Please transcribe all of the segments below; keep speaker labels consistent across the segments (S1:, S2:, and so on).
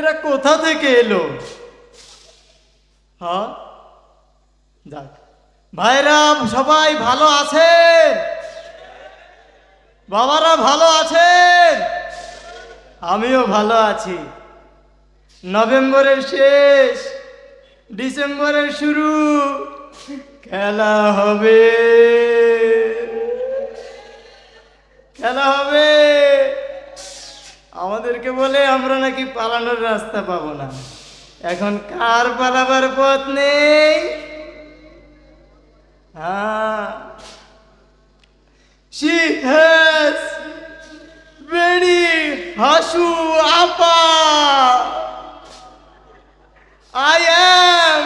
S1: এরা কোথা থেকে এলো? হ্যাঁ, যাক, ভাইরা সবাই ভালো আছেন? বাবারা ভালো আছেন? আমিও ভালো আছি। নভেম্বরের শেষ, ডিসেম্বরের শুরু, খেলা হবে, খেলা হবে। আমাদেরকে বলে আমরা নাকি পালানোর রাস্তা পাবো না। এখন কার পালাবার পথ নেই? হ্যাঁ, she has very হাসু আপা, I am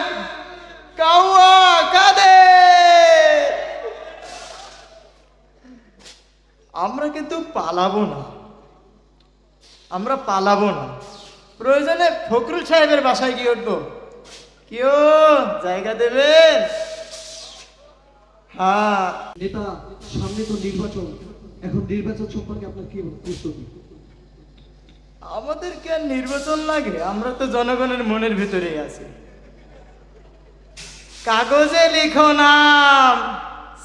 S1: কাওয়া কাদের। আমরা কিন্তু পালাবো না, আমরা পালাবো না। প্রয়োজনে ফখরুল সাহেবের বাসায় গিয়ে উঠবো। কেউ জায়গা দেবেন? হ্যাঁ
S2: নেতা, সামনে তো নির্বাচন, এখন নির্বাচন সম্পর্কে আপনার কি প্রস্তুতি?
S1: আমাদেরকে আর নির্বাচন লাগে? আমরা তো জনগণের মনের ভিতরেই আছি। কাগজে লিখো নাম,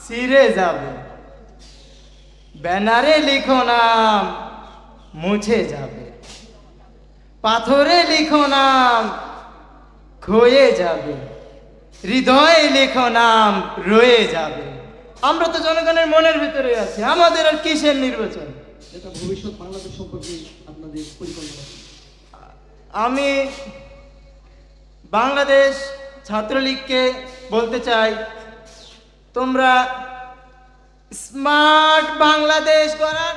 S1: ছিঁড়ে যাবে। ব্যানারে লিখো নাম, মুছে যাবে। পাথরে লিখো নাম, ক্ষয়ে যাবে। হৃদয়ে লিখো নাম, রয়ে যাবে। আমরা তো জনগণের মনের ভিতরে আছি, আমাদের আর কিসের নির্বাচন?
S2: এটা ভবিষ্যৎ বাংলাদেশ সম্পর্কে আপনাদের পরিকল্পনা?
S1: আমি বাংলাদেশ ছাত্রলীগকে বলতে চাই, তোমরা স্মার্ট বাংলাদেশ গড়ার